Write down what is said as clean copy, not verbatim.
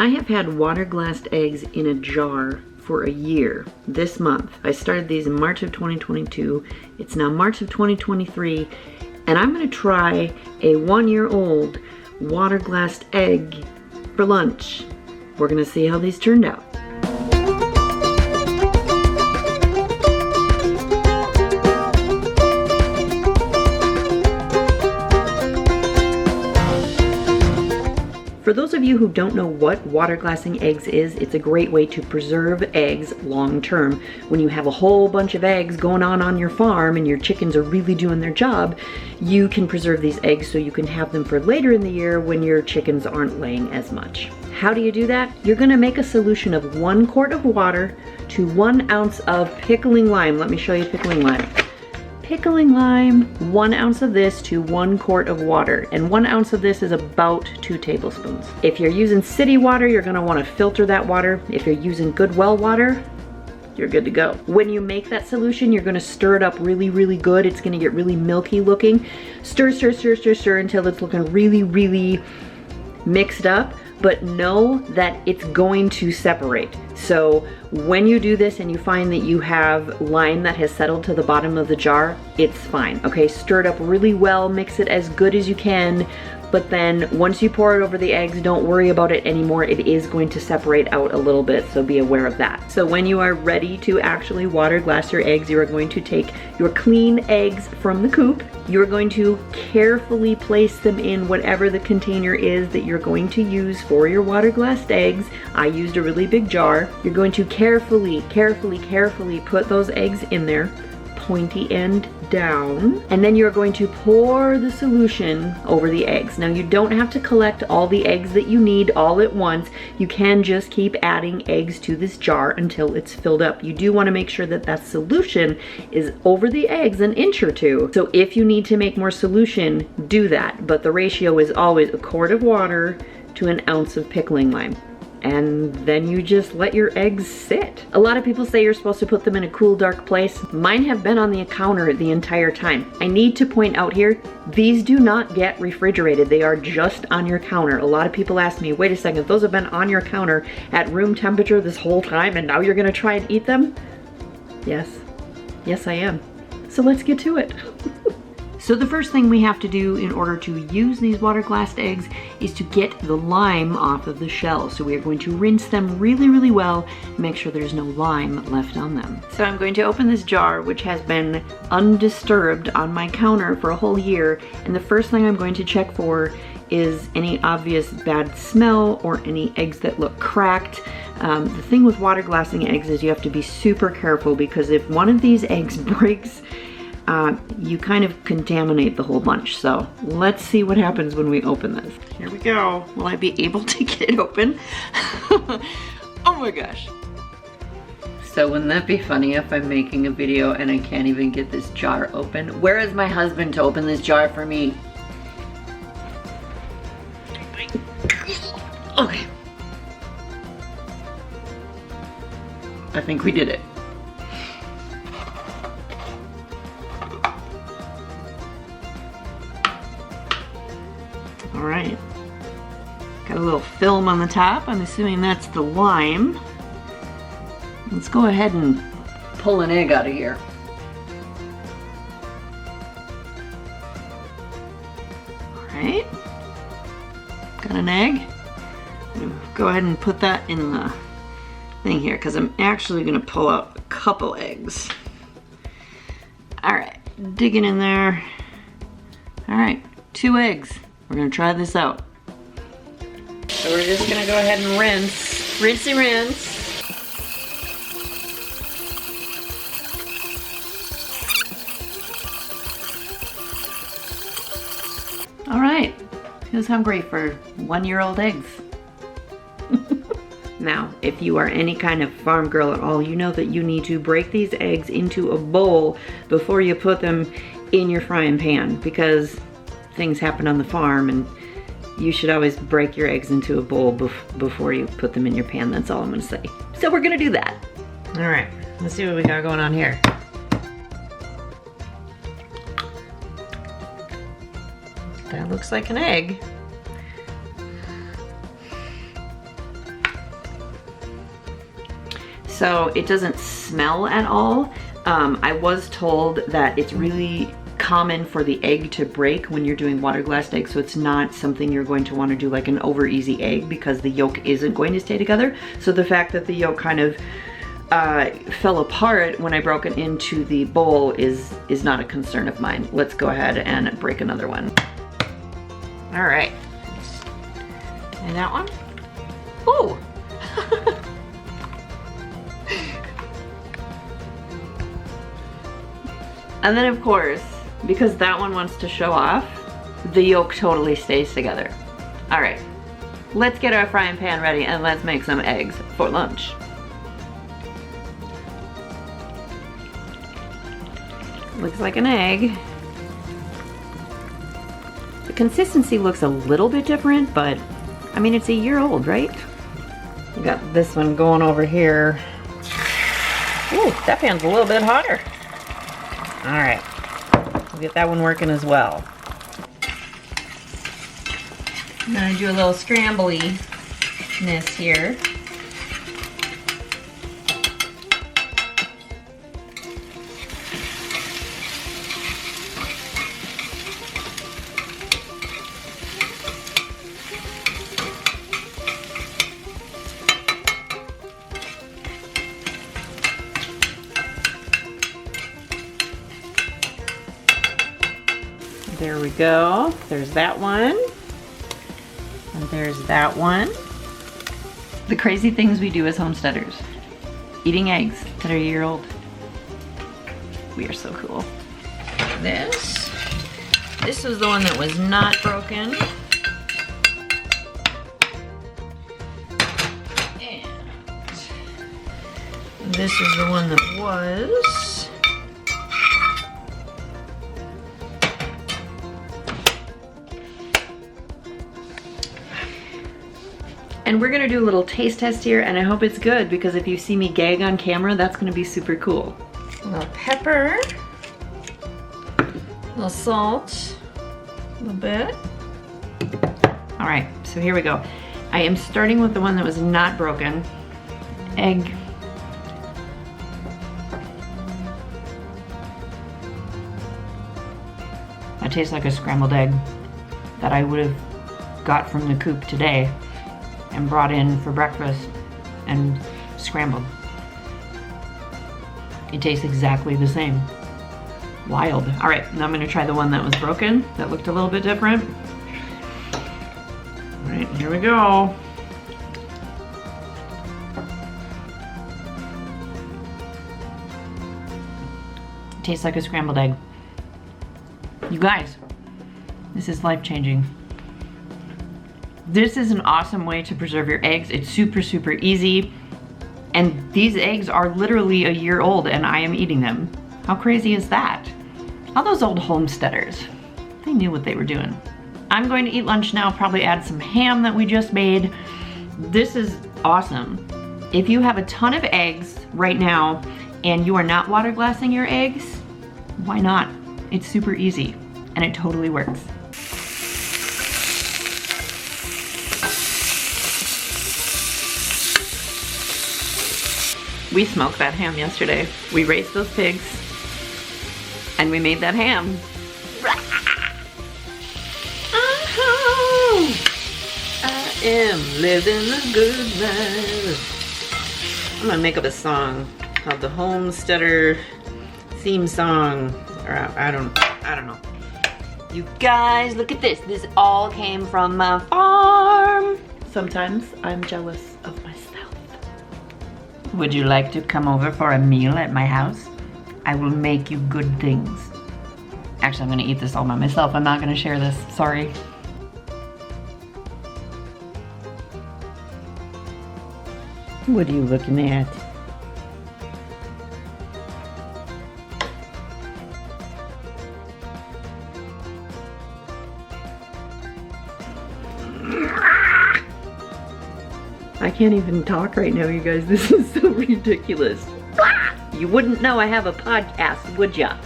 I have had water glassed eggs in a jar for a year this month. I started these in March of 2022. It's now March of 2023, and I'm gonna try a 1-year-old water glassed egg for lunch. We're gonna see how these turned out. For those of you who don't know what water glassing eggs is, it's a great way to preserve eggs long term. When you have a whole bunch of eggs going on your farm and your chickens are really doing their job, you can preserve these eggs so you can have them for later in the year when your chickens aren't laying as much. How do you do that? You're gonna make a solution of 1 quart of water to 1 ounce of pickling lime. Let me show you pickling lime. Pickling lime, 1 ounce of this to 1 quart of water, and 1 ounce of this is about 2 tablespoons. If you're using city water, you're gonna wanna filter that water. If you're using good well water, you're good to go. When you make that solution, you're gonna stir it up really, really good. It's gonna get really milky looking. Stir, stir, stir, stir, stir until it's looking really, really mixed up, but know that it's going to separate. So when you do this and you find that you have lime that has settled to the bottom of the jar, it's fine, okay? Stir it up really well, mix it as good as you can, but then once you pour it over the eggs, don't worry about it anymore. It is going to separate out a little bit, so be aware of that. So when you are ready to actually water glass your eggs, you are going to take your clean eggs from the coop. You're going to carefully place them in whatever the container is that you're going to use for your water glassed eggs. I used a really big jar. You're going to carefully, carefully, carefully put those eggs in there, pointy end down, and then you're going to pour the solution over the eggs. Now you don't have to collect all the eggs that you need all at once. You can just keep adding eggs to this jar until it's filled up. You do want to make sure that that solution is over the eggs 1 inch or 2. So if you need to make more solution, do that. But the ratio is always 1 quart of water to 1 ounce of pickling lime. And then you just let your eggs sit. A lot of people say you're supposed to put them in a cool, dark place. Mine have been on the counter the entire time. I need to point out here, these do not get refrigerated. They are just on your counter. A lot of people ask me, wait a second, those have been on your counter at room temperature this whole time and now you're gonna try and eat them? Yes, yes I am. So let's get to it. So the first thing we have to do in order to use these water glassed eggs is to get the lime off of the shell. So we are going to rinse them really, really well and make sure there's no lime left on them. So I'm going to open this jar, which has been undisturbed on my counter for a whole year. And the first thing I'm going to check for is any obvious bad smell or any eggs that look cracked. The thing with water glassing eggs is you have to be super careful, because if one of these eggs breaks, you kind of contaminate the whole bunch. So let's see what happens when we open this. Here we go. Will I be able to get it open? Oh my gosh. So wouldn't that be funny if I'm making a video and I can't even get this jar open? Where is my husband to open this jar for me? Okay. I think we did it. All right, got a little film on the top. I'm assuming that's the lime. Let's go ahead and pull an egg out of here. All right, got an egg. Go ahead and put that in the thing here, because I'm actually gonna pull out a couple eggs. All right, digging in there. All right, 2 eggs. We're gonna try this out. So we're just gonna go ahead and rinse. Rinsey rinse. All right, who's hungry for 1-year-old eggs? Now, if you are any kind of farm girl at all, you know that you need to break these eggs into a bowl before you put them in your frying pan, because things happen on the farm and you should always break your eggs into a bowl before you put them in your pan. That's all I'm gonna say. So we're gonna do that. All right, let's see what we got going on here. That looks like an egg. So it doesn't smell at all. I was told that it's really common for the egg to break when you're doing water glassed eggs, so it's not something you're going to want to do like an over easy egg because the yolk isn't going to stay together. So the fact that the yolk kind of fell apart when I broke it into the bowl is not a concern of mine. Let's go ahead and break another one. All right, and that one. Ooh. And then of course, because that one wants to show off, the yolk totally stays together. All right, let's get our frying pan ready and let's make some eggs for lunch. Looks like an egg. The consistency looks a little bit different, but I mean, it's a year old, right? We got this one going over here. Ooh, that pan's a little bit hotter. All right, we'll get that one working as well. I'm gonna do a little scrambly-ness here. There we go. There's that one. And there's that one. The crazy things we do as homesteaders. Eating eggs that are a year old. We are so cool. This was the one that was not broken. And this is the one that was. And we're gonna do a little taste test here, and I hope it's good, because if you see me gag on camera, that's gonna be super cool. A little pepper, a little salt, a little bit. All right, so here we go. I am starting with the one that was not broken. Egg. That tastes like a scrambled egg that I would have got from the coop today and brought in for breakfast and scrambled. It tastes exactly the same. Wild. All right, now I'm gonna try the one that was broken, that looked a little bit different. All right, here we go. It tastes like a scrambled egg. You guys, this is life-changing. This is an awesome way to preserve your eggs. It's super, super easy. And these eggs are literally a year old and I am eating them. How crazy is that? All those old homesteaders, they knew what they were doing. I'm going to eat lunch now, probably add some ham that we just made. This is awesome. If you have a ton of eggs right now and you are not water glassing your eggs, why not? It's super easy and it totally works. We smoked that ham yesterday. We raised those pigs and we made that ham. I am living a good life. I'm gonna make up a song called the Homesteader Theme Song. Or I don't know. You guys, look at this. This all came from my farm. Sometimes I'm jealous of myself. Would you like to come over for a meal at my house? I will make you good things. Actually, I'm gonna eat this all by myself. I'm not gonna share this, sorry. What are you looking at? I can't even talk right now, you guys. This is so ridiculous. You wouldn't know I have a podcast, would ya?